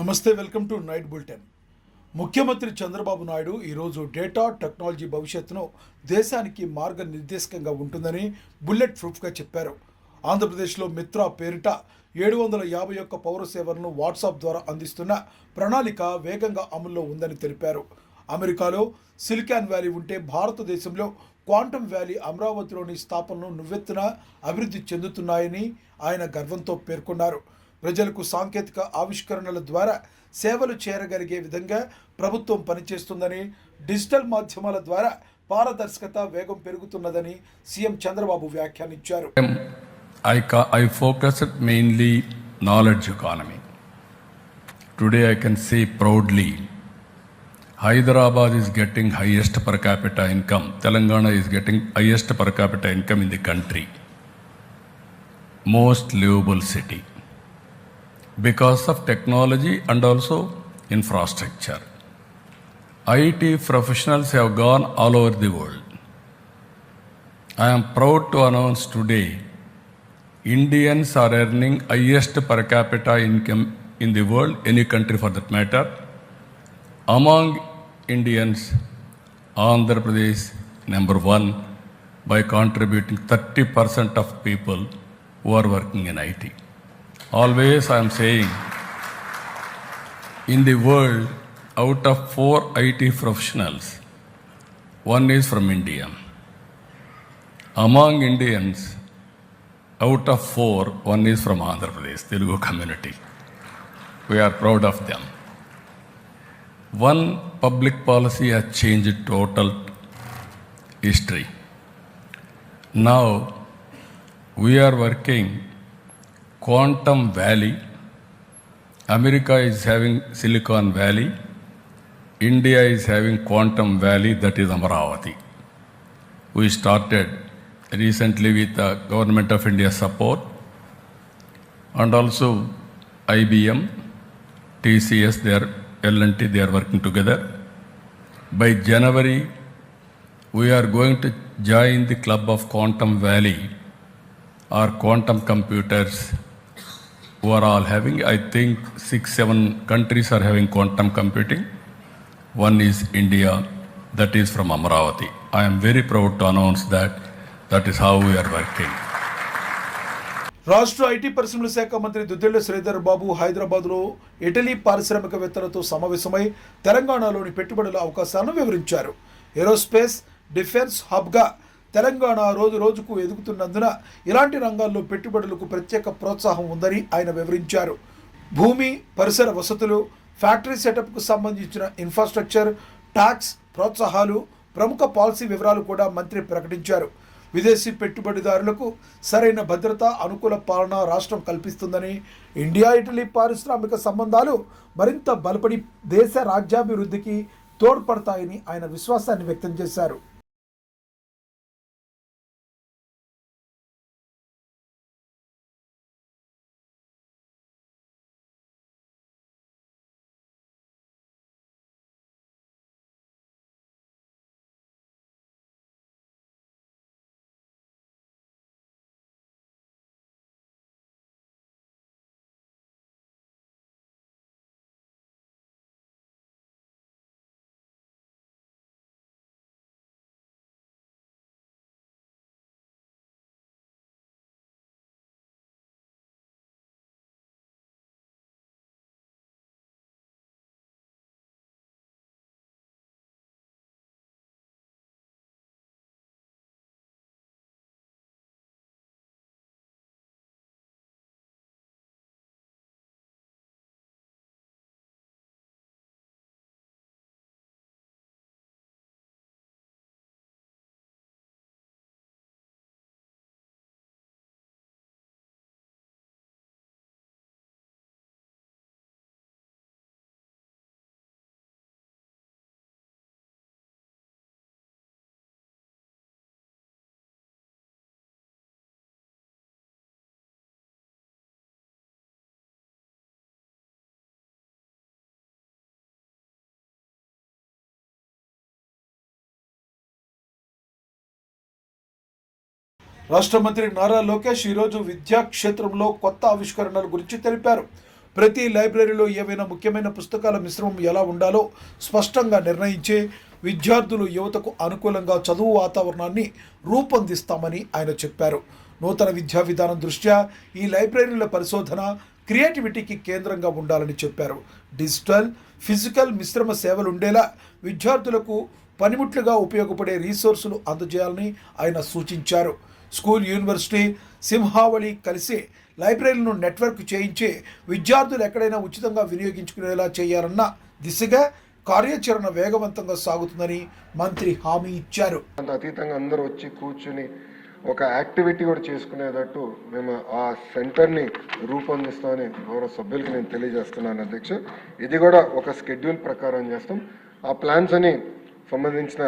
నమస్తే, welcome to night bulletin. ముఖ్యమంత్రి చంద్రబాబు నాయుడు ఈరోజు డేటా టెక్నాలజీ భవిష్యత్తును దేశానికి మార్గనిర్దేశకంగా ఉంటుందని బుల్లెట్ ప్రూఫ్గా చెప్పారు. ఆంధ్రప్రదేశ్లో మిత్రా పేరిట 751 పౌర సేవలను వాట్సాప్ ద్వారా అందిస్తున్న ప్రణాళిక వేగంగా అమల్లో ఉందని తెలిపారు. అమెరికాలో సిలికాన్ వ్యాలీ ఉంటే భారతదేశంలో క్వాంటమ్ వ్యాలీ అమరావతిలోని స్థాపనలు నువ్వెత్తున అభివృద్ధి చెందుతున్నాయని ఆయన గర్వంతో పేర్కొన్నారు. ప్రజలకు సాంకేతిక ఆవిష్కరణల ద్వారా సేవలు చేరగలిగే విధంగా ప్రభుత్వం పనిచేస్తుందని, డిజిటల్ మాధ్యమాల ద్వారా పారదర్శకత వేగం పెరుగుతున్నదని సీఎం చంద్రబాబు వ్యాఖ్యానించారు. I focused mainly knowledge economy. Today I can say proudly, Hyderabad is getting highest per capita income. Telangana is getting highest per capita income in the country. Most livable city. Because of technology and also infrastructure. IT professionals have gone all over the world. I am proud to announce today, Indians are earning highest per capita income in the world, any country for that matter. Among Indians, Andhra Pradesh number 1 by contributing 30% of people who are working in IT. Always I am saying, in the world, out of 4 IT professionals, 1 is from India. Among Indians, out of 4, 1 is from Andhra Pradesh, Telugu community. We are proud of them. One public policy has changed total history. Now, we are working Quantum Valley. America is having Silicon Valley. India is having Quantum Valley, that is Amaravati. We started recently with the Government of India support and also IBM, TCS, L&T, they are working together. By January, we are going to join the club of Quantum Valley or quantum computers who are all having, I think 6-7 countries are having quantum computing. One is India, that is from Amaravati. I am very proud to announce that is how we are working. రాష్ట్ర IT పరిశ్రమల శాఖ మంత్రి దుద్దిళ్ల శ్రీధర్ బాబు హైదరాబాద్లో Italy పారిశ్రామికవేత్తలతో సమావేశమై తెలంగాణలోని పెట్టుబడుల అవకాశాలను వివరించారు. ఏరోస్పేస్, డిఫెన్స్ హబ్గా తెలంగాణ రోజు రోజుకు ఎదుగుతున్నందున ఇలాంటి రంగాల్లో పెట్టుబడులకు ప్రత్యేక ప్రోత్సాహం ఉందని ఆయన వివరించారు. భూమి, పరిసర వసతులు, ఫ్యాక్టరీ సెటప్కు సంబంధించిన ఇన్ఫ్రాస్ట్రక్చర్, ట్యాక్స్ ప్రోత్సాహాలు, ప్రముఖ పాలసీ వివరాలు కూడా మంత్రి ప్రకటించారు. విదేశీ పెట్టుబడిదారులకు సరైన భద్రత, అనుకూల పాలన రాష్ట్రం కల్పిస్తుందని, ఇండియా ఇటలీ పారిశ్రామిక సంబంధాలు మరింత బలపడి దేశ రాజ్యాభివృద్ధికి తోడ్పడతాయని ఆయన విశ్వాసాన్ని వ్యక్తం చేశారు. రాష్ట్ర మంత్రి నారా లోకేష్ ఈరోజు విద్యా క్షేత్రంలో కొత్త ఆవిష్కరణల గురించి తెలిపారు. ప్రతి లైబ్రరీలో ఏవైనా ముఖ్యమైన పుస్తకాల మిశ్రమం ఎలా ఉండాలో స్పష్టంగా నిర్ణయించే విద్యార్థులు యువతకు అనుకూలంగా చదువు వాతావరణాన్ని రూపొందిస్తామని ఆయన చెప్పారు. నూతన విద్యా విధానం దృష్ట్యా ఈ లైబ్రరీల పరిశోధన క్రియేటివిటీకి కేంద్రంగా ఉండాలని చెప్పారు. డిజిటల్, ఫిజికల్ మిశ్రమ సేవలు ఉండేలా విద్యార్థులకు పనిముట్లుగా ఉపయోగపడే రీసోర్సులు అందజేయాలని ఆయన సూచించారు. స్కూల్, యూనివర్సిటీ, సింహావళి కలిసి లైబ్రరీలను నెట్వర్క్ చేయించి విద్యార్థులు ఎక్కడైనా ఉచితంగా వినియోగించుకునేలా చేయాలన్న దిశగా కార్యాచరణ వేగవంతంగా సాగుతుందని మంత్రి హామీ ఇచ్చారు. అతీతంగా అందరూ వచ్చి కూర్చుని ఒక యాక్టివిటీ కూడా చేసుకునేటట్టు మేము ఆ సెంటర్ని రూపొందిస్తామని గౌరవ సభ్యులకి నేను తెలియజేస్తున్నాను అధ్యక్ష. ఇది కూడా ఒక స్కెడ్యూల్ ప్రకారం చేస్తాం. ఆ ప్లాన్స్ అని సంబంధించిన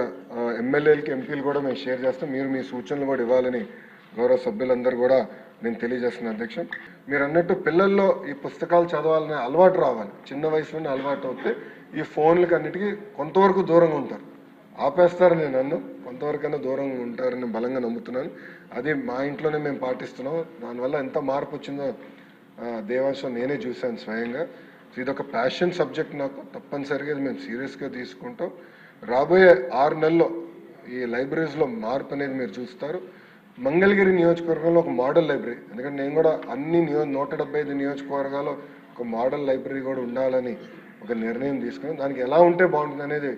ఎమ్మెల్యేలకి, ఎంపీలు కూడా మేము షేర్ చేస్తాం. మీరు మీ సూచనలు కూడా ఇవ్వాలని గౌరవ సభ్యులందరూ కూడా నేను తెలియజేస్తున్నాను అధ్యక్ష. మీరు అన్నట్టు పిల్లల్లో ఈ పుస్తకాలు చదవాలనే అలవాటు రావాలి. చిన్న వయసులోనే అలవాటు అవుతే ఈ ఫోన్లకి అన్నిటికీ కొంతవరకు దూరంగా ఉంటారు. ఆపేస్తారని నన్ను కొంతవరకైనా దూరంగా ఉంటారని బలంగా నమ్ముతున్నాను. అది మా ఇంట్లోనే మేము పాటిస్తున్నాం. దానివల్ల ఎంత మార్పు వచ్చిందో దేవాంశం నేనే చూశాను స్వయంగా. ఇది ఒక ప్యాషన్ సబ్జెక్ట్ నాకు. తప్పనిసరిగా మేము సీరియస్గా తీసుకుంటాం. రాబోయే 6 నెలల్లో ఈ లైబ్రరీస్లో మార్పు అనేది మీరు చూస్తారు. మంగళగిరి నియోజకవర్గంలో ఒక మోడల్ లైబ్రరీ, ఎందుకంటే నేను కూడా అన్ని 175 నియోజకవర్గాల్లో ఒక మోడల్ లైబ్రరీ కూడా ఉండాలని ఒక నిర్ణయం తీసుకున్నాం. దానికి ఎలా ఉంటే బాగుంటుంది అనేది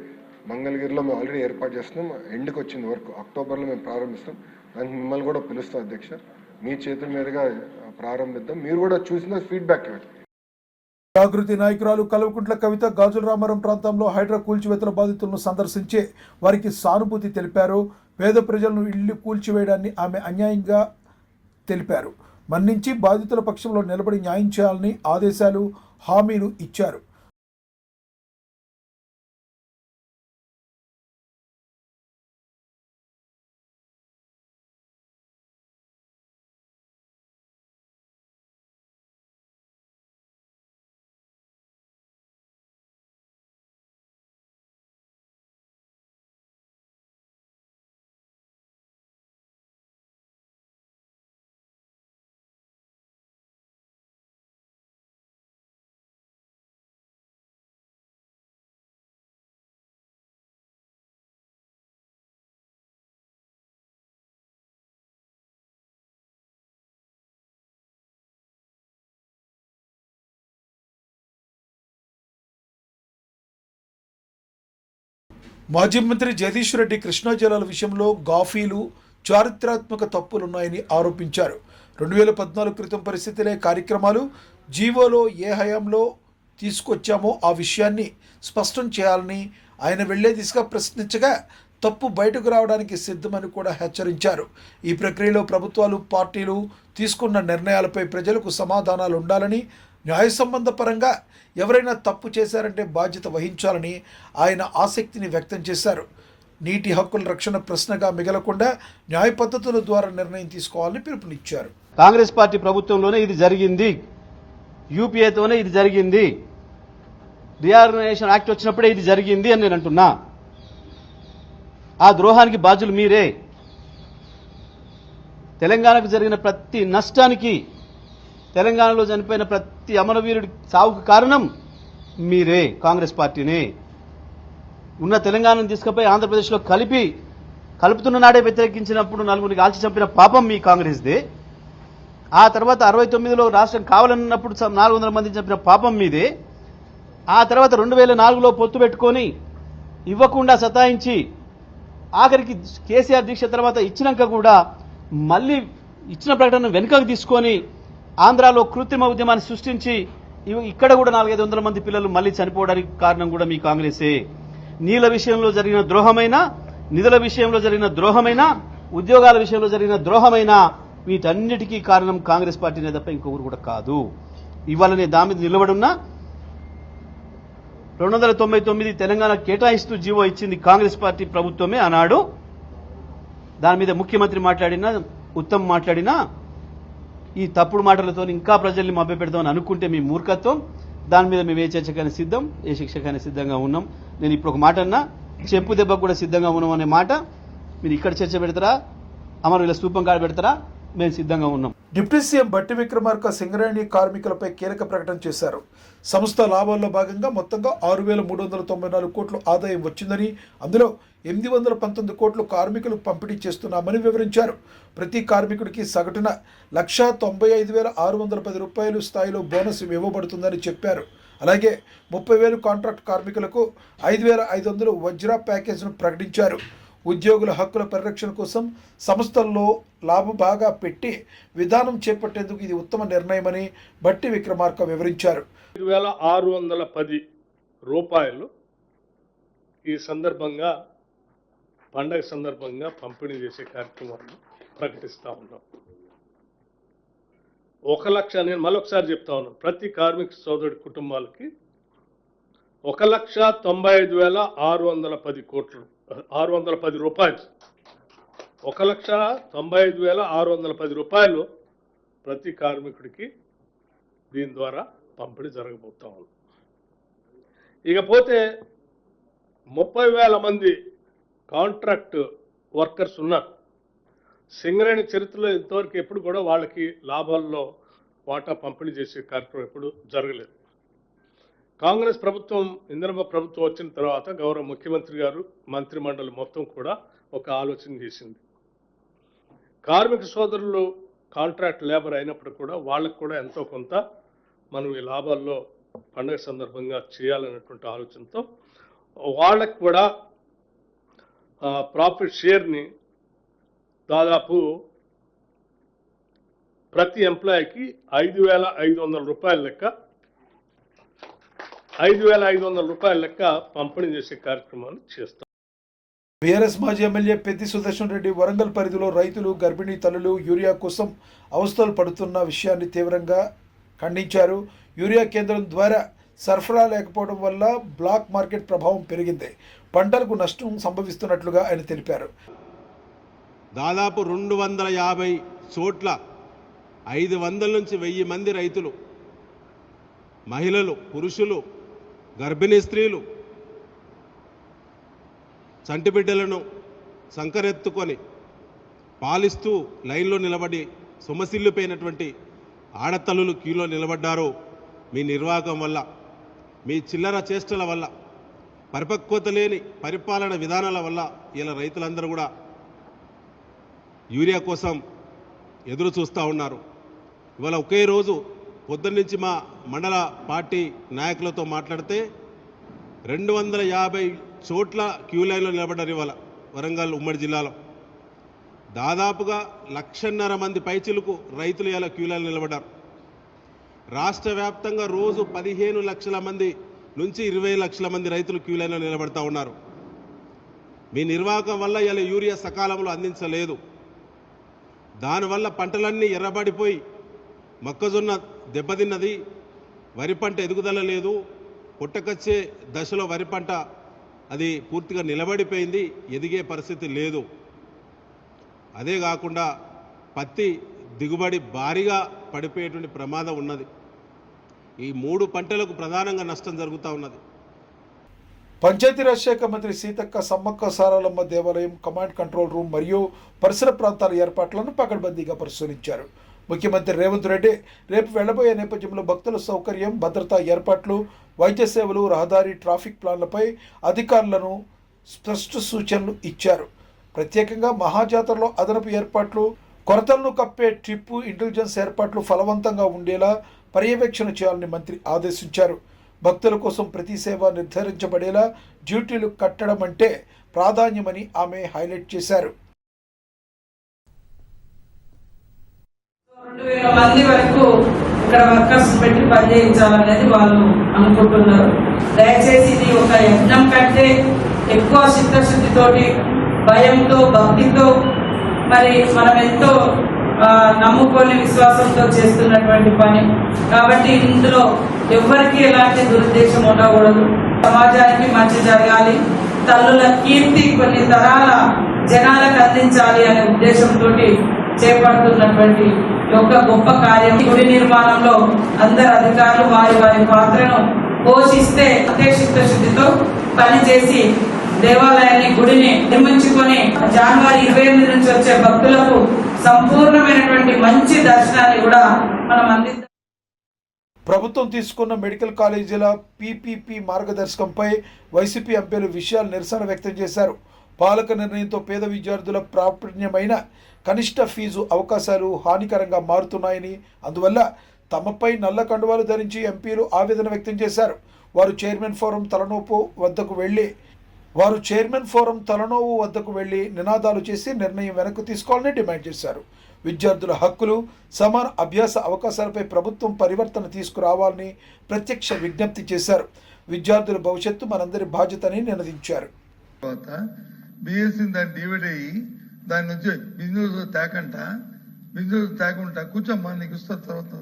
మంగళగిరిలో మేము ఆల్రెడీ ఏర్పాటు చేస్తున్నాం. ఎండ్కి వచ్చింది వర్క్, అక్టోబర్లో మేము ప్రారంభిస్తాం. దానికి మిమ్మల్ని కూడా పిలుస్తాం అధ్యక్ష. మీ చేతుల మీదుగా ప్రారంభిద్దాం. మీరు కూడా చూసిన ఫీడ్బ్యాక్ ఇవ్వండి. జాగృతి నాయకురాలు కల్వకుంట్ల కవిత గాజుల రామారం ప్రాంతంలో హైడ్రా కూల్చివేతల బాధితులను సందర్శించి వారికి సానుభూతి తెలిపారు. పేద ప్రజలను ఇళ్లు కూల్చివేయడాన్ని ఆమె అన్యాయంగా తెలిపారు. మన్నించి బాధితుల పక్షంలో నిలబడి న్యాయం చేయాలని ఆదేశాలు, హామీలు ఇచ్చారు. మాజీ మంత్రి జగదీష్ రెడ్డి కృష్ణా జలాల విషయంలో గాఫీలు, చారిత్రాత్మక తప్పులున్నాయని ఆరోపించారు. 2014 క్రితం పరిస్థితులే కార్యక్రమాలు జీవోలో ఏ హయాంలో తీసుకొచ్చామో ఆ విషయాన్ని స్పష్టం చేయాలని ఆయన వెళ్లే దిశగా ప్రశ్నించగా తప్పు బయటకు రావడానికి సిద్ధమని కూడా హెచ్చరించారు. ఈ ప్రక్రియలో ప్రభుత్వాలు, పార్టీలు తీసుకున్న నిర్ణయాలపై ప్రజలకు సమాధానాలు ఉండాలని, న్యాయ సంబంధ పరంగా ఎవరైనా తప్పు చేశారంటే బాధ్యత వహించాలని ఆయన ఆసక్తిని వ్యక్తం చేశారు. నీటి హక్కుల రక్షణ ప్రశ్నగా మిగలకుండా న్యాయ పద్ధతుల ద్వారా నిర్ణయం తీసుకోవాలని పిలుపునిచ్చారు. కాంగ్రెస్ పార్టీ ప్రభుత్వంలోనే ఇది జరిగింది, యూపీఏతోనే ఇది జరిగింది, రీఆర్గనైజేషన్ యాక్ట్ వచ్చినప్పుడే ఇది జరిగింది అని నేను అంటున్నా. ఆ ద్రోహానికి బాధ్యులు మీరే. తెలంగాణకు జరిగిన ప్రతి నష్టానికి, తెలంగాణలో చనిపోయిన ప్రతి అమరవీరుడి సావుకు కారణం మీరే, కాంగ్రెస్ పార్టీనే. ఉన్న తెలంగాణను తీసుకుపోయి ఆంధ్రప్రదేశ్లో కలుపుతున్న నాడే వ్యతిరేకించినప్పుడు 4 కాల్చి చంపిన పాపం మీ కాంగ్రెస్దే. ఆ తర్వాత 69లో రాష్ట్రం కావాలన్నప్పుడు 400 మంది చంపిన పాపం మీదే. ఆ తర్వాత 2004లో పొత్తు పెట్టుకొని ఇవ్వకుండా సతాయించి ఆఖరికి కేసీఆర్ దీక్ష తర్వాత ఇచ్చినాక కూడా మళ్ళీ ఇచ్చిన ప్రకటన వెనుకకు తీసుకొని ఆంధ్రాలో కృత్రిమ ఉద్యమాన్ని సృష్టించి ఇక్కడ కూడా 400-500 మంది పిల్లలు మళ్ళీ చనిపోవడానికి కారణం కూడా మీ కాంగ్రెసే. నీళ్ల విషయంలో జరిగిన ద్రోహమైన, నిధుల విషయంలో జరిగిన ద్రోహమైన, ఉద్యోగాల విషయంలో జరిగిన ద్రోహమైన, వీటన్నిటికీ కారణం కాంగ్రెస్ పార్టీనే తప్ప ఇంకొకరు కూడా కాదు. ఇవాళనే దాని మీద నిలబడున్నా 299 తెలంగాణ కేటాయిస్తూ జీవో ఇచ్చింది కాంగ్రెస్ పార్టీ ప్రభుత్వమే అన్నాడు. దాని మీద ముఖ్యమంత్రి మాట్లాడినా, ఉత్తమ్ మాట్లాడినా ఈ తప్పుడు మాటలతో ఇంకా ప్రజల్ని మభ్యపెడదామని అనుకుంటే మీ మూర్ఖత్వం. దాని మీద మేము ఏ చర్చకైనా సిద్ధం, ఏ శిక్షకైనా సిద్ధంగా ఉన్నాం. నేను ఇప్పుడు ఒక మాట అన్నా, చెప్పు దెబ్బకు కూడా సిద్ధంగా ఉన్నాం అనే మాట మీరు ఇక్కడ చర్చ పెడతారా, అమరవీల స్తూపం కాడ పెడతారా, మేము సిద్ధంగా ఉన్నాం. డిప్యూటీ సీఎం బట్టి విక్రమార్క సింగరేణి కార్మికులపై కీలక ప్రకటన చేశారు. సంస్థ లాభాల్లో భాగంగా మొత్తంగా 6,394 కోట్లు ఆదాయం వచ్చిందని, అందులో 819 కోట్లు కార్మికులకు పంపిణీ చేస్తున్నామని వివరించారు. ప్రతి కార్మికుడికి సగటున 1,95,610 రూపాయలు స్థాయిలో బోనస్ ఇవ్వబడుతుందని చెప్పారు. అలాగే 30,000 కాంట్రాక్ట్ కార్మికులకు 5,500 వజ్ర ప్యాకేజ్ను ప్రకటించారు. ఉద్యోగుల హక్కుల పరిరక్షణ కోసం సంస్థల్లో లాభం బాగా పెట్టి విధానం చేపట్టేందుకు ఇది ఉత్తమ నిర్ణయమని బట్టి విక్రమార్క వివరించారు. 5,610 రూపాయలు ఈ సందర్భంగా పండగ సందర్భంగా పంపిణీ చేసే కార్యక్రమాన్ని ప్రకటిస్తూ ఉన్నాం. 1 లక్ష, నేను మళ్ళొకసారి చెప్తా ఉన్నాను, ప్రతి కార్మిక సోదరుడి కుటుంబాలకి 1,95,610 కోట్లు, 610 రూపాయలు, 1,95,610 రూపాయలు ప్రతి కార్మికుడికి దీని ద్వారా పంపిణీ జరగబోతా ఉంది. ఇకపోతే 30,000 మంది కాంట్రాక్ట్ వర్కర్స్ ఉన్నారు. సింగరేణి చరిత్రలో ఇంతవరకు ఎప్పుడు కూడా వాళ్ళకి లాభాల్లో వాటా పంపిణీ చేసే కార్యక్రమం ఎప్పుడు జరగలేదు. కాంగ్రెస్ ప్రభుత్వం, ఇందిరమ్మ ప్రభుత్వం వచ్చిన తర్వాత గౌరవ ముఖ్యమంత్రి గారు, మంత్రిమండలి మొత్తం కూడా ఒక ఆలోచన చేసింది. కార్మిక సోదరులు కాంట్రాక్ట్ లేబర్ అయినప్పుడు కూడా వాళ్ళకు కూడా ఎంతో కొంత మనం ఈ లాభాల్లో పండుగ సందర్భంగా చేయాలనేటువంటి ఆలోచనతో వాళ్ళకు కూడా ప్రాఫిట్ షేర్ని దాదాపు ప్రతి ఎంప్లాయీకి 5,500 రూపాయల లెక్క 5,500 రూపాయల లెక్క పంపిణీ చేసే కార్యక్రమాన్ని చేస్తాం. బీఆర్ఎస్ మాజీ ఎమ్మెల్యే పెద్ది సుదర్శన్ రెడ్డి వరంగల్ పరిధిలో రైతులు, గర్భిణీ తల్లులు యూరియా కోసం అవస్థలు పడుతున్న విషయాన్ని తీవ్రంగా ఖండించారు. యూరియా కేంద్రం ద్వారా సరఫరా లేకపోవడం వల్ల బ్లాక్ మార్కెట్ ప్రభావం పెరిగింది, పంటలకు నష్టం సంభవిస్తున్నట్లుగా ఆయన తెలిపారు. దాదాపు 250 చోట్ల 500 నుంచి 1000 మంది రైతులు, మహిళలు, పురుషులు, గర్భిణీ స్త్రీలు చంటి బిడ్డలను సంకరెత్తుకొని పాలిస్తూ లైన్లో నిలబడి సొమసిల్లిపోయినటువంటి ఆడతల్లులు క్యూలో నిలబడ్డారు. మీ నిర్వాహకం వల్ల, మీ చిల్లర చేష్టల వల్ల, పరిపక్వత లేని పరిపాలన విధానాల వల్ల ఇలా రైతులందరూ కూడా యూరియా కోసం ఎదురు చూస్తూ ఉన్నారు. ఇవాళ ఒకే రోజు పొద్దున్నుంచి మా మండల పార్టీ నాయకులతో మాట్లాడితే 250 చోట్ల క్యూ లైన్లో నిలబడ్డారు. ఇవాళ వరంగల్ ఉమ్మడి జిల్లాలో దాదాపుగా 1,50,000 మంది పైచిలకు రైతులు ఇలా క్యూ లైన్లో నిలబడ్డారు. రాష్ట్ర వ్యాప్తంగా రోజు 15 లక్షల మంది నుంచి 20 లక్షల మంది రైతులు క్యూ లైన్లో నిలబడతా ఉన్నారు. మీ నిర్వాహకం వల్ల ఇలా యూరియా సకాలంలో అందించలేదు. దానివల్ల పంటలన్నీ ఎర్రబడిపోయి మొక్కజొన్న దెబ్బతిన్నది, వరి పంట ఎదుగుదల లేదు, పుట్టకొచ్చే దశలో వరి పంట అది పూర్తిగా నిలబడిపోయింది, ఎదిగే పరిస్థితి లేదు. అదే కాకుండా పత్తి దిగుబడి భారీగా పడిపోయేటువంటి ప్రమాదం ఉన్నది. ఈ 3 పంటలకు ప్రధానంగా నష్టం జరుగుతూ ఉన్నది. పంచాయతీరాజ్ శాఖ మంత్రి సీతక్క సమ్మక్క సారాలమ్మ దేవాలయం కమాండ్ కంట్రోల్ రూమ్ మరియు పరిసర ప్రాంతాల ఏర్పాట్లను పకడ్బందీగా పరిశీలించారు. ముఖ్యమంత్రి రేవంత్ రెడ్డి రేపు వెళ్లబోయే నేపథ్యంలో భక్తుల సౌకర్యం, భద్రతా ఏర్పాట్లు, వైద్య సేవలు, రహదారి, ట్రాఫిక్ ప్లాన్లపై అధికారులను స్పష్ట సూచనలు ఇచ్చారు. ప్రత్యేకంగా మహాజాతరలో అదనపు ఏర్పాట్లు, కొరతలను కప్పే ట్రిప్పు ఇంటెలిజెన్స్ ఏర్పాట్లు ఫలవంతంగా ఉండేలా పర్యవేక్షణ చేయాలని మంత్రి ఆదేశించారు. భక్తుల కోసం ప్రతి సేవ నిర్ధారించబడేలా డ్యూటీలు కట్టడం అంటే ప్రాధాన్యమని ఆమె హైలైట్ చేశారు. 2,000 మంది వరకు ఇక్కడ వర్కర్స్ పెట్టి పనిచేయించాలనేది వాళ్ళు అనుకుంటున్నారు. దయచేసి ఇది ఒక యజ్ఞం కంటే ఎక్కువ చిత్తశుద్ధితోటి, భయంతో, భక్తితో, మరి మనం ఎంతో నమ్ముకొని విశ్వాసంతో చేస్తున్నటువంటి పని కాబట్టి ఇందులో ఎవరికి ఎలాంటి దురుద్దేశం ఉండకూడదు. సమాజానికి మంచి జరగాలి, తల్లుల కీర్తి కొన్ని తరాల జనాలకు అందించాలి అనే ఉద్దేశంతో చేపడుతున్నటువంటి ఒక గొప్ప కార్యం. గుడి నిర్మాణంలో అందరు అధికారులు వారి వారి పాత్రను పోషిస్తే అదే చిత్తశుద్ధితో పనిచేసి దేవాలయాన్ని, గుడిని నిర్మించుకొని జనవరి 28 నుంచి వచ్చే భక్తులకు సంపూర్ణమైనటువంటి మంచి దర్శనాన్ని కూడా మనం అందిద్దాం. ప్రభుత్వం తీసుకున్న మెడికల్ కాలేజీల పీపీపీ మార్గదర్శకంపై వైసీపీ ఎంపీలు విషయాలు నిరసన వ్యక్తం చేశారు. పాలక నిర్ణయంతో పేద విద్యార్థుల ప్రాప్యమైన కనిష్ట ఫీజు అవకాశాలు హానికరంగా మారుతున్నాయని, అందువల్ల తమపై నల్ల కండువాలు ధరించి ఎంపీలు ఆవేదన వ్యక్తం చేశారు. వారు చైర్మన్ ఫోరం తలనోవు వద్దకు వెళ్లి నినాదాలు చేసి నిర్ణయం వెనక్కు తీసుకోవాలని డిమాండ్ చేశారు. విద్యార్థుల హక్కులు, సమాన అభ్యాస అవకాశాలపై ప్రభుత్వం పరివర్తన తీసుకురావాలని ప్రత్యక్ష విజ్ఞప్తి చేశారు. విద్యార్థుల భవిష్యత్తు మనందరి బాధ్యతని నినదించారు. బీఎస్సీ దాన్ని డివైడ్ అయ్యి దాని నుంచి బిజినెస్ తేకుండా కూర్చోమ్మా నీకు ఇస్తారు తర్వాత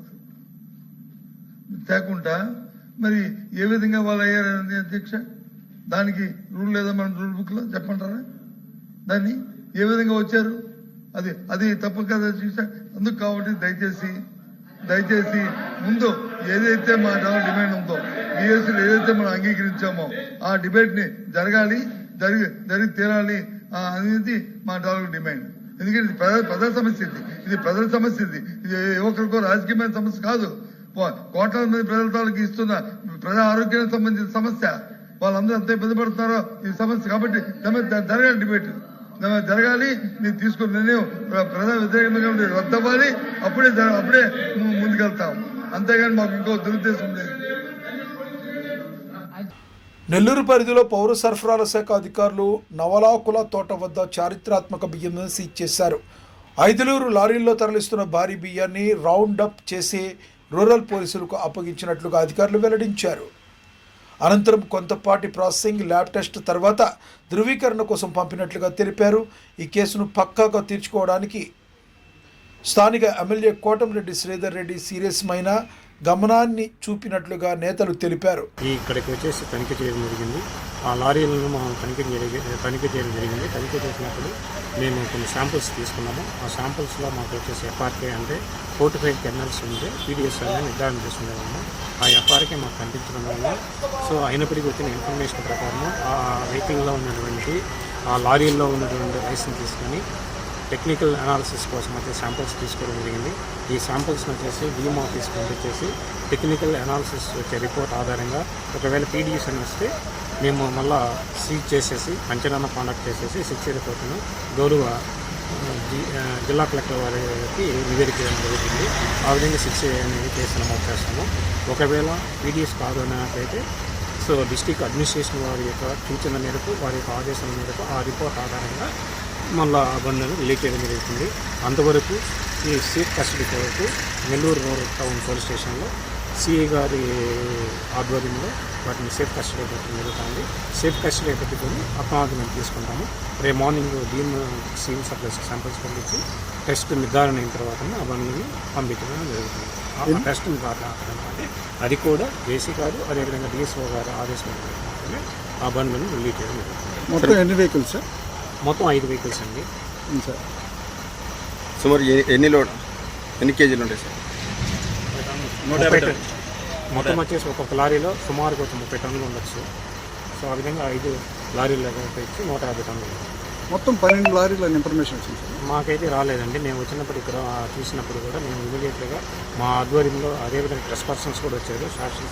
తేకుండా మరి ఏ విధంగా వాళ్ళు అయ్యారని అధ్యక్ష దానికి రూల్ లేదా మన రూల్ బుక్ లో చెప్పంటారా దాన్ని ఏ విధంగా వచ్చారు అది తప్పు కదా అధ్యక్ష. అందుకు కాబట్టి దయచేసి ముందు ఏదైతే మా డిమాండ్ ఉందో బీఎస్సీలో ఏదైతే మనం అంగీకరించామో ఆ డిబేట్ ని జరిగి తీరాలి అనేది మా డిమాండ్. ఎందుకంటే ఇది ప్రజల సమస్య, ఇది ప్రజల సమస్య, ఇది యువకులకు రాజకీయమైన సమస్య కాదు. కోట్ల మంది ప్రజల తాలూకు ఇస్తున్న ప్రజా ఆరోగ్యానికి సంబంధించిన సమస్య. వాళ్ళందరూ ఎంత ఇబ్బంది పడుతున్నారో ఈ సమస్య. కాబట్టి జరగాలి డిబేట్ జరగాలి. మీరు తీసుకున్న నిర్ణయం ప్రజా వ్యతిరేకంగా రద్దవ్వాలి. అప్పుడే ముందుకెళ్తాం. అంతేగాని మాకు ఇంకో దురుద్దేశం లేదు. నెల్లూరు పరిధిలో పౌర సరఫరాల శాఖ అధికారులు నవలాకుల తోట వద్ద చారిత్రాత్మక బియ్యంను సీజ్ చేశారు. 5 లారీల్లో తరలిస్తున్న భారీ బియ్యాన్ని రౌండ్ అప్ చేసి రూరల్ పోలీసులకు అప్పగించినట్లుగా అధికారులు వెల్లడించారు. అనంతరం కొంతపాటి ప్రాసెసింగ్, ల్యాబ్ టెస్ట్ తర్వాత ధృవీకరణ కోసం పంపినట్లుగా తెలిపారు. ఈ కేసును పక్కాగా తీర్చుకోవడానికి స్థానిక ఎమ్మెల్యే కోటంరెడ్డి శ్రీధర్ రెడ్డి సీరియస్మైన గమనాన్ని చూపినట్లుగా నేతలు తెలిపారు. ఇక్కడికి వచ్చేసి తనిఖీ చేయడం జరిగింది. ఆ లారీలను మనం తనిఖీ చేయడం జరిగింది. తనిఖీ చేసినప్పుడు మేము కొన్ని శాంపుల్స్ తీసుకున్నాము. ఆ శాంపుల్స్లో మాకు వచ్చేసి ఎఫ్ఆర్కే అంటే 45 కెర్నల్స్ ఉంటే పీడిఎస్ అనేది నిర్ధారణ చేసుకునేవాము. ఆ ఎఫ్ఆర్కే మాకు కనిపించడం వల్ల అయినప్పటికీ వచ్చిన ఇన్ఫర్మేషన్ ప్రకారం ఆ వెహికల్లో ఉన్నటువంటి ఆ లారీల్లో ఉన్నటువంటి రైస్ని తీసుకొని టెక్నికల్ అనాలిసిస్ కోసం అయితే శాంపుల్స్ తీసుకోవడం జరిగింది. ఈ శాంపుల్స్ని వచ్చేసి డిఎం ఆఫీస్కి పంపించేసి టెక్నికల్ అనాలిసిస్ వచ్చే రిపోర్ట్ ఆధారంగా ఒకవేళ పీడిఎస్ అని వస్తే మేము మళ్ళా సీజ్ చేసేసి పంచనామా కాండక్ట్ చేసేసి శిక్ష రిపోర్ట్ను గౌరవ జిల్లా కలెక్టర్ వారికి నివేదించడం జరుగుతుంది. ఆ విధంగా శిక్ష అనేది కేసు నమోదు చేస్తాము. ఒకవేళ పీడిఎస్ కాదు అన్నట్లయితే డిస్ట్రిక్ట్ అడ్మినిస్ట్రేషన్ వారి యొక్క సూచన మేరకు, వారి యొక్క ఆదేశాల మేరకు ఆ రిపోర్ట్ ఆధారంగా మళ్ళీ ఆ బండ్లను రిలీజ్ చేయడం జరుగుతుంది. అంతవరకు ఈ సేఫ్ కస్టడీ కొరకు నెల్లూరు రూరల్ టౌన్ పోలీస్ స్టేషన్లో సిఐ గారి ఆధ్వర్యంలో వాటిని సేఫ్ కస్టడీ పెట్టడం జరుగుతుంది. సేఫ్ కస్టడీ పెట్టుకొని అక్నాలజ్మెంట్ తీసుకుంటాము. రేపు morning DM civil supplies samples పంపించి టెస్ట్ నిర్ధారణ అయిన తర్వాత ఆ బండ్లని పంపించడం జరుగుతుంది. ఆ టెస్ట్ నిర్ధారణ అది కూడా జేసీ గారు అదేవిధంగా డిఎస్ఓ గారు ఆదేశం మాత్రమే ఆ బండ్లను రిలీజ్ చేయడం జరుగుతుంది. మొత్తం ఎన్ని వెహికల్స్ సార్? మొత్తం 5 వెహికల్స్ అండి సార్. సుమారు ఎన్ని కేజీలు ఉంటాయి సార్? మొత్తం వచ్చేసి ఒక్కొక్క లారీలో సుమారుగా 30 టన్నులు ఉండొచ్చు. సో ఆ విధంగా 5 లారీలు ఇచ్చి 150 టన్నులు. మొత్తం 12 లారీలు ఇన్ఫర్మేషన్ వచ్చింది సార్? మాకైతే రాలేదండి. మేము వచ్చినప్పుడు ఇక్కడ చూసినప్పుడు కూడా మేము ఇమీడియట్గా మా ఆధ్వర్యంలో అదేవిధంగా ప్రెస్ పర్సన్స్ కూడా వచ్చారు, సాక్షులు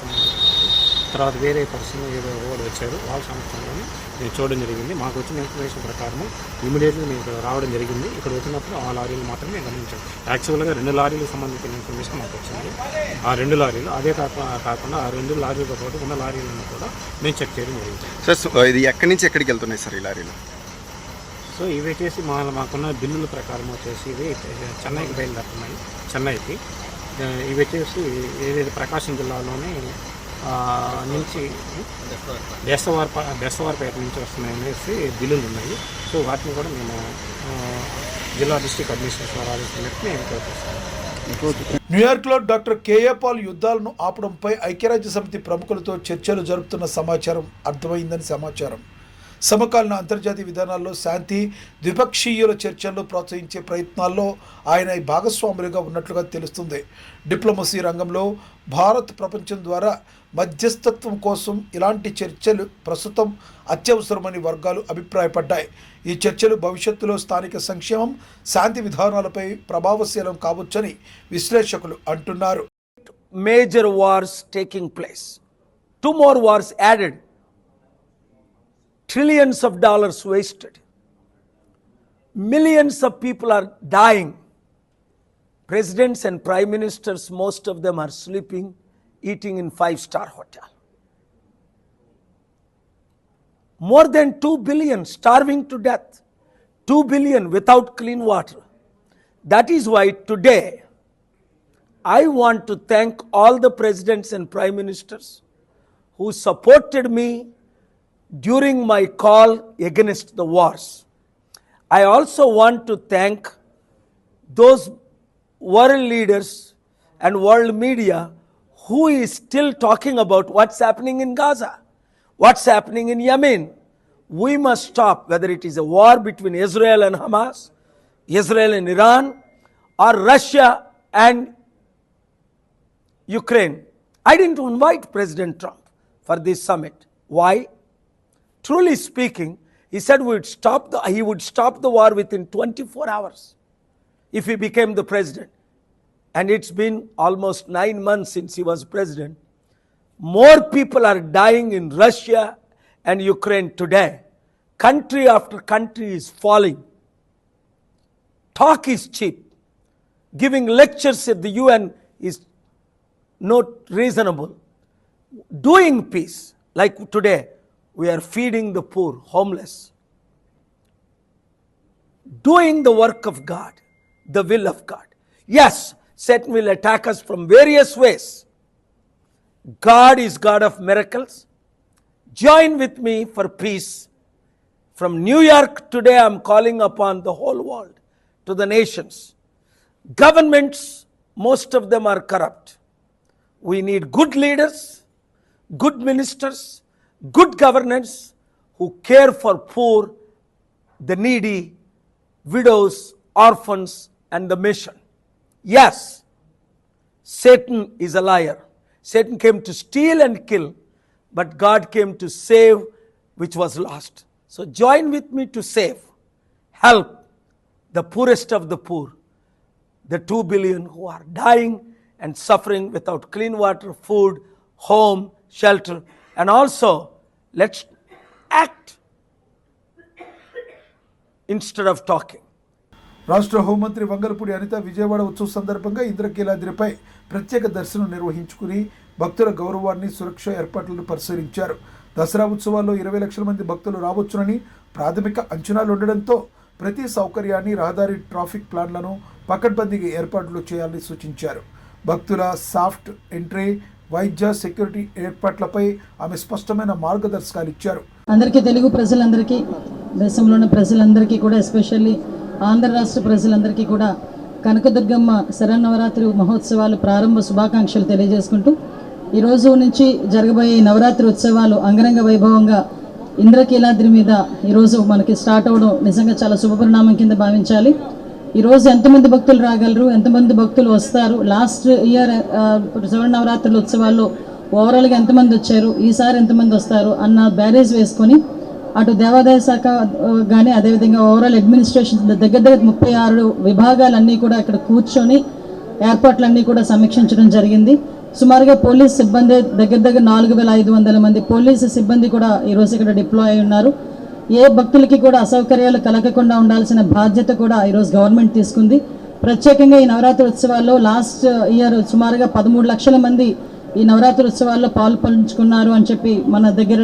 తర్వాత వేరే పర్సన్ ఏదో కూడా వచ్చారు. వాళ్ళ సంవత్సరంలోనే మేము చూడడం జరిగింది. మాకు వచ్చిన ఇన్ఫర్మేషన్ ప్రకారం ఇమీడియట్గా మేము ఇక్కడ రావడం జరిగింది. ఇక్కడ వచ్చినప్పుడు ఆ లారీలు మాత్రమే గమనించాం. యాక్చువల్గా 2 లారీలకు సంబంధించిన ఇన్ఫర్మేషన్ మాకు వచ్చింది. ఆ 2 లారీలు అదే కాకుండా ఆ 2 లారీలతో పాటు ఉన్న లారీలను కూడా మేము చెక్ చేయడం జరిగింది. సార్ ఇది ఎక్కడి నుంచి ఎక్కడికి వెళ్తున్నాయి సార్ ఈ లారీలు? సో ఇవి వచ్చేసి మాకున్న బిల్లుల ప్రకారం వచ్చేసి ఇవి చెన్నైకి బయలుదేరుతున్నాయి. చెన్నైకి ఇవి వచ్చేసి ఏదైతే ప్రకాశం జిల్లాలోనే నుంచి బెస్తవారిపేట నుంచి వస్తున్నాయనేసి బిల్లులు ఉన్నాయి. సో వాటిని కూడా మేము జిల్లా డిస్ట్రిక్ట్ అడ్మినిస్ట్రేషన్ ఆదేశించినట్టు మేము చేస్తాము. న్యూయార్క్లో డాక్టర్ కేఏ పాల్ యుద్ధాలను ఆపడంపై ఐక్యరాజ్య సమితి ప్రముఖులతో చర్చలు జరుపుతున్న సమాచారం అర్థమైందని సమాచారం. సమకాలీన అంతర్జాతీయ విధానాల్లో శాంతి, ద్విపక్షీయుల చర్చల్లో ప్రోత్సహించే ప్రయత్నాల్లో ఆయన భాగస్వాములుగా ఉన్నట్లుగా తెలుస్తుంది. డిప్లొమసీ రంగంలో భారత్ ప్రపంచం ద్వారా మధ్యస్థత్వం కోసం ఇలాంటి చర్చలు ప్రస్తుతం అత్యవసరమని వర్గాలు అభిప్రాయపడ్డాయి. ఈ చర్చలు భవిష్యత్తులో స్థానిక సంక్షేమం, శాంతి విధానాలపై ప్రభావశీలం కావచ్చని విశ్లేషకులు అంటున్నారు. Major wars taking place. 2 more wars added. Trillions of dollars wasted. Millions of people are dying. Presidents and prime ministers, most of them are sleeping, eating in 5-star hotel. More than 2 billion starving to death. 2 billion without clean water. That is why today I want to thank all the presidents and prime ministers who supported me during my call against the wars. I also want to thank those world leaders and world media who is still talking about what's happening in Gaza, what's happening in Yemen. We must stop, whether it is a war between Israel and Hamas, Israel and Iran, or Russia and Ukraine. I didn't invite President Trump for this summit. Why? Truly speaking, he said he would stop the war within 24 hours if he became the president. And it's been almost 9 months since he was president. More people are dying in Russia and Ukraine today. Country after country is falling. Talk is cheap. Giving lectures at the UN is not reasonable. Doing peace, like today, we are feeding the poor, homeless. Doing the work of God, the will of God. Yes, Satan will attack us from various ways. God is God of miracles. Join with me for peace. From New York today, I am calling upon the whole world, to the nations. Governments, most of them are corrupt. We need good leaders, good ministers, good governance who care for poor, the needy, widows, orphans, and the mission. Yes, Satan is a liar. Satan came to steal and kill, but God came to save which was lost. So join with me to save, help the poorest of the poor, the 2 billion who are dying and suffering without clean water, food, home, shelter. And also, let's act instead of talking. రాష్ట్ర హోంమంత్రి వంగలపూడి అనిత విజయవాడ ఉత్సవ సందర్భంగా ఇంద్రకీలాద్రిపై ప్రత్యేక దర్శనం నిర్వహించుకుని భక్తుల గౌరవాన్ని, సురక్ష ఏర్పాట్లను పరిశీలించారు. దసరా ఉత్సవాల్లో 20 లక్షల మంది భక్తులు రావచ్చునని ప్రాథమిక అంచనాలు ఉండడంతో ప్రతి సౌకర్యాన్ని, రహదారి, ట్రాఫిక్ ప్లాన్లను పకడ్బందీగా ఏర్పాట్లు చేయాలని సూచించారు. భక్తుల సాఫ్ట్ ఎంట్రీ, వైద్య, సెక్యూరిటీ ఏర్పాట్లపై ఆమె స్పష్టమైన మార్గదర్శకాలు ఇచ్చారు. అందరికీ, తెలుగు ప్రజలందరికీ, దేశంలోని ప్రజలందరికీ కూడా, ఎస్పెషల్లీ ఆంధ్ర రాష్ట్ర ప్రజలందరికీ కూడా కనకదుర్గమ్మ శరన్నవరాత్రి మహోత్సవాలు ప్రారంభ శుభాకాంక్షలు తెలియజేసుకుంటూ, ఈరోజు నుంచి జరగబోయే నవరాత్రి ఉత్సవాలు అంగరంగ వైభవంగా ఇంద్రకీలాద్రి మీద ఈరోజు మనకి స్టార్ట్ అవ్వడం నిజంగా చాలా శుభపరిణామం కింద భావించాలి. ఈరోజు ఎంతమంది భక్తులు రాగలరు, ఎంతమంది భక్తులు వస్తారు, లాస్ట్ ఇయర్ శరన్నవరాత్రుల ఉత్సవాల్లో ఓవరాల్గా ఎంతమంది వచ్చారు, ఈసారి ఎంతమంది వస్తారు అన్న బ్యారేజ్ వేసుకొని అటు దేవాదాయ శాఖ కానీ అదేవిధంగా ఓవరాల్ అడ్మినిస్ట్రేషన్ దగ్గర 36 విభాగాలన్నీ కూడా ఇక్కడ కూర్చొని ఏర్పాట్లన్నీ కూడా సమీక్షించడం జరిగింది. సుమారుగా పోలీస్ సిబ్బంది దగ్గర 4500 మంది పోలీసు సిబ్బంది కూడా ఈరోజు ఇక్కడ డిప్లాయ్ అయి ఉన్నారు. ఏ భక్తులకి కూడా అసౌకర్యాలు కలగకుండా ఉండాల్సిన బాధ్యత కూడా ఈరోజు గవర్నమెంట్ తీసుకుంది. ప్రత్యేకంగా ఈ నవరాత్రి ఉత్సవాల్లో లాస్ట్ ఇయర్ సుమారుగా 13 లక్షల మంది ఈ నవరాత్రి ఉత్సవాల్లో పాల్పంచుకున్నారు అని చెప్పి మన దగ్గర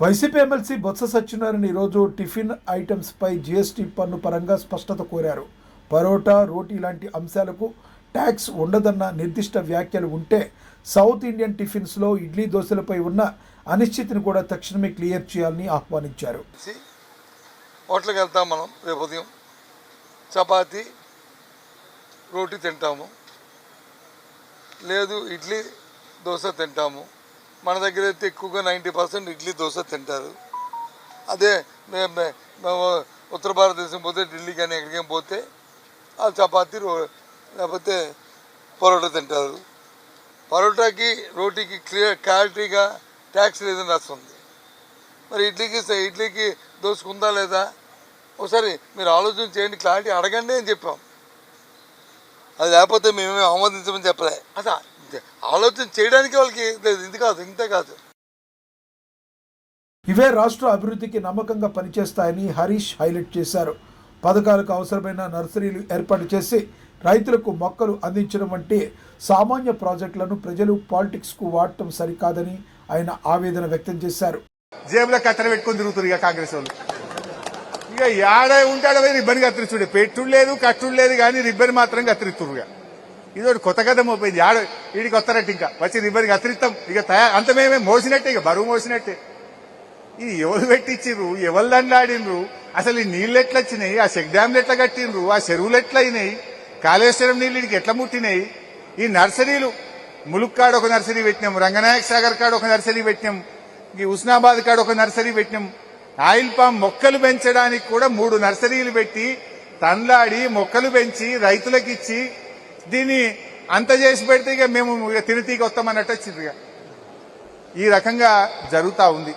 వైసీపీ ఎమ్మెల్సీ బొత్స సత్యనారాయణ ఈరోజు టిఫిన్ ఐటమ్స్పై జీఎస్టీ పన్ను పరంగా స్పష్టత కోరారు. పరోటా, రోటీ లాంటి అంశాలకు ట్యాక్స్ ఉండదన్న నిర్దిష్ట వ్యాఖ్యలు ఉంటే సౌత్ ఇండియన్ టిఫిన్స్లో ఇడ్లీ, దోశలపై ఉన్న అనిశ్చితిని కూడా తక్షణమే క్లియర్ చేయాలని ఆహ్వానించారు. హోటల్కి వెళ్తాం మనం, రేపు ఉదయం చపాతీ, రోటీ తింటాము, లేదు ఇడ్లీ, దోశ తింటాము. మన దగ్గర అయితే ఎక్కువగా 90% ఇడ్లీ, దోశ తింటారు. అదే మేము ఉత్తర భారతదేశం పోతే ఢిల్లీ కానీ ఎక్కడికైనా పోతే ఆ చపాతీ లేకపోతే పరోటా తింటారు. పరోటాకి రోటీకి క్లారిటీగా ట్యాక్స్ లేదని రాస్తుంది. మరి ఇడ్లీకి దోసుకుందా లేదా ఒకసారి మీరు ఆలోచన చేయండి, క్లారిటీ అడగండి అని చెప్పాం. అది లేకపోతే మేమేమి ఆమోదించమని చెప్పలే. అసలు ఆలోచన చేయడానికి వాళ్ళకి ఇది కాదు, ఇంతే కాదు. ఇవే రాష్ట్ర అభివృద్ధికి నమ్మకంగా పనిచేస్తాయని హరీష్ హైలైట్ చేశారు. పథకాలకు అవసరమైన నర్సరీలు ఏర్పాటు చేసి రైతులకు మొక్కలు అందించడం వంటి సామాన్య ప్రాజెక్టులను ప్రజలు పాలిటిక్స్కు వాడటం సరికాదని ఆయన ఆవేదన వ్యక్తం చేశారు. జేబులో కత్తెర పెట్టుకొని తిరుగుతారు ఇక కాంగ్రెస్ వాళ్ళు. ఇక ఏడ ఉంటాడో రిబ్బన్ కత్తిరిస్తుడు, పెట్టుడు లేదు కట్టుడు లేదు కానీ రిబ్బన్ మాత్రం కత్తిరిస్తురుగా. ఇదొకటి కొత్త కథ మోపోయింది. వీడికి వస్తారట్టు ఇంకా వచ్చి రిబ్బన్ కత్తిరిస్తాం ఇక అంత మేమే మోసినట్టే, ఇక బరువు మోసినట్టే. ఇది ఎవరు పెట్టించిర్రు, ఎవరు దండాడినరు, అసలు ఈ నీళ్ళు ఎట్లా వచ్చినాయి, ఆ చెక్ డ్యామ్లు ఎట్లా కట్టినరు, ఆ చెరువులు ఎట్లా అయినాయి, కాళేశ్వరం నీళ్ళు ఇడికి ఎట్లా ముట్టినాయి, ఈ నర్సరీలు ములుక్కాడ ఒక నర్సరీ పెట్టినాం, రంగనాయక్ సాగర్ కాడ ఒక నర్సరీ పెట్టినాం, ఈ హుస్నాబాద్ కాడ ఒక నర్సరీ పెట్టినాం. ఆయిల్ పామ్ మొక్కలు పెంచడానికి కూడా 3 నర్సరీలు పెట్టి తండ్లాడి మొక్కలు పెంచి రైతులకు ఇచ్చి దీన్ని అంత చేసి పెడితే ఇక మేము ఇక తినతీకి వస్తామన్నట్టు వచ్చింది. ఇక ఈ రకంగా జరుగుతూ ఉంది.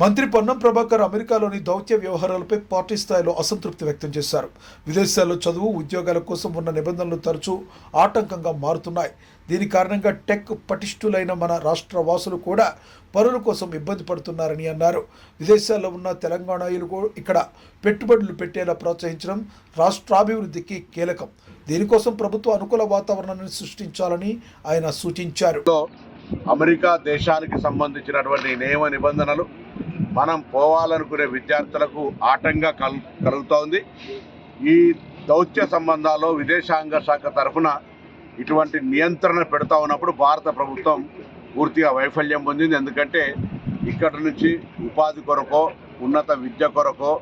మంత్రి పొన్నం ప్రభాకర్ అమెరికాలోని దౌత్య వ్యవహారాలపై పార్టీ స్థాయిలో అసంతృప్తి వ్యక్తం చేశారు. విదేశాల్లో చదువు, ఉద్యోగాల కోసం ఉన్న నిబంధనలు తరచూ ఆటంకంగా మారుతున్నాయి. దీని కారణంగా టెక్ పటిష్ఠులైన మన రాష్ట్ర వాసులు కూడా పనుల కోసం ఇబ్బంది పడుతున్నారని అన్నారు. విదేశాల్లో ఉన్న తెలంగాణీయులు ఇక్కడ పెట్టుబడులు పెట్టేలా ప్రోత్సహించడం రాష్ట్రాభివృద్ధికి కీలకం. దీనికోసం ప్రభుత్వ అనుకూల వాతావరణాన్ని సృష్టించాలని ఆయన సూచించారు. అమెరికా దేశానికి సంబంధించినటువంటి నియమ నిబంధనలు మనం పోవాలనుకునే విద్యార్థులకు ఆటంగా కలుగుతోంది. ఈ దౌత్య సంబంధాల్లో విదేశాంగ శాఖ తరఫున ఇటువంటి నియంత్రణ పెడతా ఉన్నప్పుడు భారత ప్రభుత్వం పూర్తిగా వైఫల్యం పొందింది. ఎందుకంటే ఇక్కడి నుంచి ఉపాధి కొరకో ఉన్నత విద్య కొరకో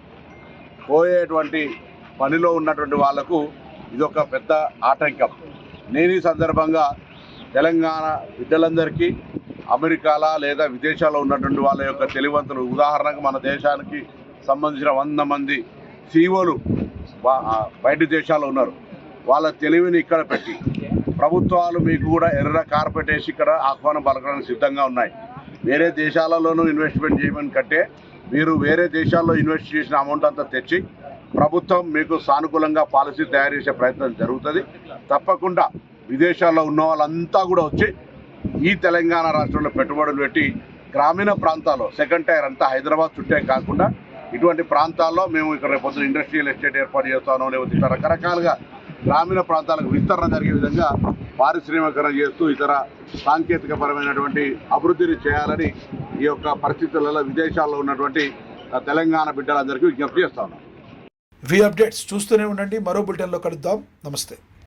పోయేటువంటి పనిలో ఉన్నటువంటి వాళ్లకు ఇదొక పెద్ద ఆటంకం. నేను ఈ సందర్భంగా తెలంగాణ బిడ్డలందరికీ అమెరికాలో లేదా విదేశాల్లో ఉన్నటువంటి వాళ్ళ యొక్క తెలివంతులు, ఉదాహరణకు మన దేశానికి సంబంధించిన 100 మంది సీఓలు బయట దేశాల్లో ఉన్నారు. వాళ్ళ తెలివిని ఇక్కడ పెట్టి ప్రభుత్వాలు మీకు కూడా ఎర్ర కార్పెట్ వేసి ఇక్కడ ఆహ్వానం పలకడానికి సిద్ధంగా ఉన్నాయి. వేరే దేశాలలోనూ ఇన్వెస్ట్మెంట్ చేయమని కంటే మీరు వేరే దేశాల్లో ఇన్వెస్ట్ చేసిన అమౌంట్ అంతా తెచ్చి ప్రభుత్వం మీకు సానుకూలంగా పాలసీ తయారు చేసే ప్రయత్నం జరుగుతుంది. తప్పకుండా విదేశాల్లో ఉన్న వాళ్ళంతా కూడా వచ్చి ఈ తెలంగాణ రాష్ట్రంలో పెట్టుబడులు పెట్టి గ్రామీణ ప్రాంతాల్లో సెకండ్ టైర్ అంతా హైదరాబాద్ చుట్టే కాకుండా ఇటువంటి ప్రాంతాల్లో మేము ఇక్కడ రేపొద్దున ఇండస్ట్రియల్ ఎస్టేట్ ఏర్పాటు చేస్తాను, లేకపోతే ఇతర రకరకాలుగా గ్రామీణ ప్రాంతాలకు విస్తరణ జరిగే విధంగా పారిశ్రామికరణ చేస్తూ ఇతర సాంకేతిక పరమైనటువంటి అభివృద్ధిని చేయాలని ఈ యొక్క పరిస్థితులలో విదేశాల్లో ఉన్నటువంటి తెలంగాణ బిడ్డలందరికీ విజ్ఞప్తి చేస్తా ఉన్నాం. అప్డేట్స్ చూస్తూనే ఉండండి. మరో బులెటిన్లో కలుద్దాం. నమస్తే.